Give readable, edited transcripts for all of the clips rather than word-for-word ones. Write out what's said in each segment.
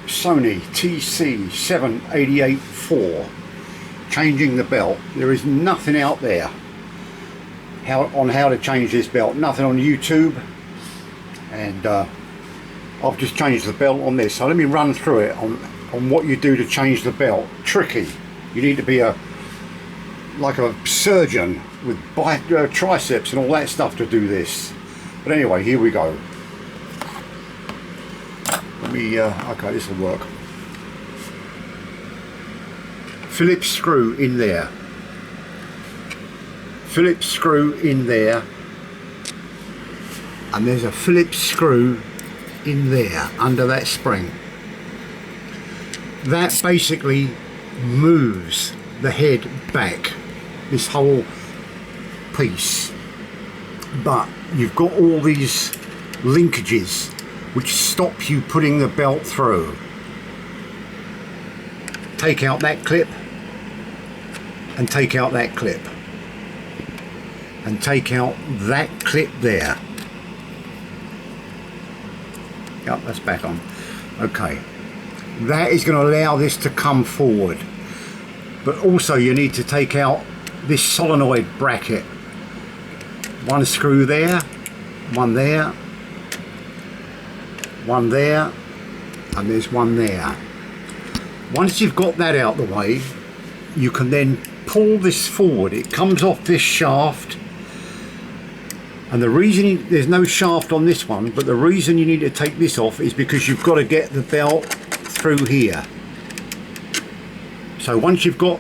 Sony TC-788-4, changing the belt. There is nothing out there on how to change this belt, nothing on YouTube, and I've just changed the belt on this. So let me run through it on what you do to change the belt. Tricky. You need to be like a surgeon with triceps and all that stuff to do this. But anyway, here we go. Let me, okay, this will work. Phillips screw in there. Phillips screw in there. And there's a Phillips screw in there under that spring. That basically moves the head back, this whole piece. But you've got all these linkages which stop you putting the belt through. Take out that clip and take out that clip and take out that clip there. Yep, that's back on. Okay, that is going to allow this to come forward, but also you need to take out this solenoid bracket. One screw there, one there, one there, and there's one there. Once you've got that out the way, you can then pull this forward. It comes off this shaft, and the reason there's no shaft on this one, but the reason you need to take this off is because you've got to get the belt through here. So once you've got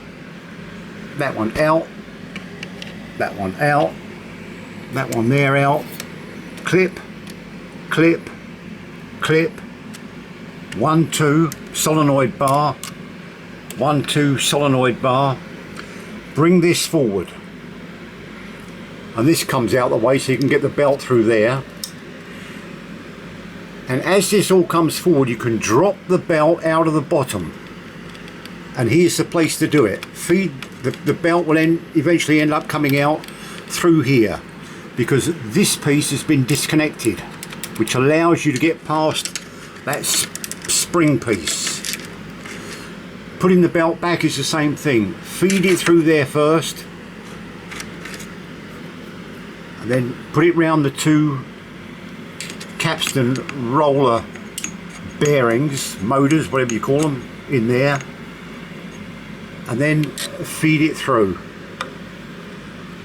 that one out, that one out, that one there out, clip, clip, clip, 1, 2, solenoid bar, 1, 2, solenoid bar. Bring this forward, and this comes out the way so you can get the belt through there. And as this all comes forward, you can drop the belt out of the bottom, and here's the place to do it. Feed the belt will eventually end up coming out through here, because this piece has been disconnected, which allows you to get past that spring piece. Putting the belt back is the same thing. Feed it through there first, and then put it round the 2 Capstan roller bearings, motors, whatever you call them, in there, and then feed it through,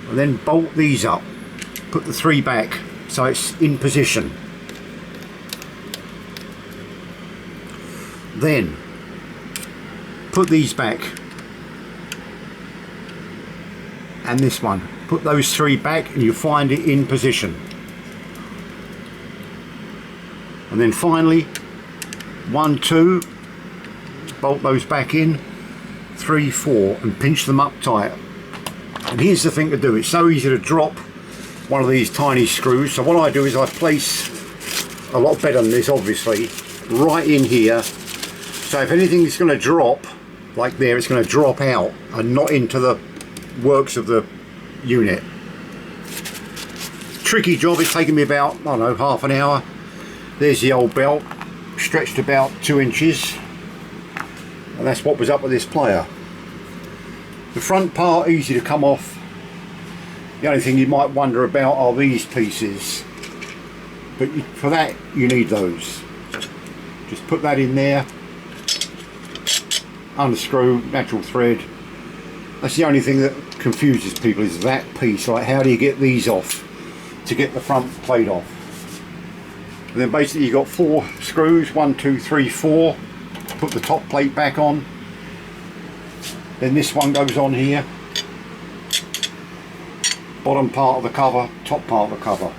and then bolt these up. Put the 3 back so it's in position. Then put these back, and this one. Put those 3 back and you find it in position. And then finally 1, 2, bolt those back in, 3, 4, and pinch them up tight. And here's the thing to do. It's so easy to drop one of these tiny screws. So what I do is I place, a lot better than this obviously, right in here. So if anything is going to drop, like there, it's going to drop out and not into the works of the unit. Tricky job. It's taken me about, I don't know, half an hour. There's the old belt, stretched about 2 inches, and that's what was up with this player. The front part easy to come off. The only thing you might wonder about are these pieces, but for that you need those. Just put that in there, unscrew, natural thread. That's the only thing that confuses people, is that piece. Like, how do you get these off to get the front plate off? And then basically you've got 4 screws, 1, 2, 3, 4. Put the top plate back on. Then this one goes on here. Bottom part of the cover, top part of the cover.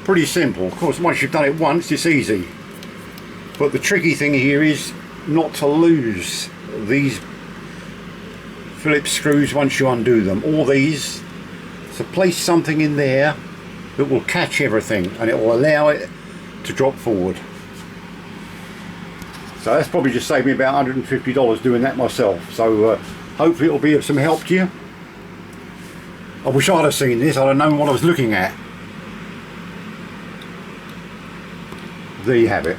Pretty simple. Of course, once you've done it once, it's easy. But the tricky thing here is not to lose these Phillips screws once you undo them. All these. So place something in there that will catch everything, and it will allow it to drop forward. So that's probably just saved me about $150 doing that myself. So hopefully it'll be of some help to you. I wish I'd have seen this. I'd have known what I was looking at. There you have it.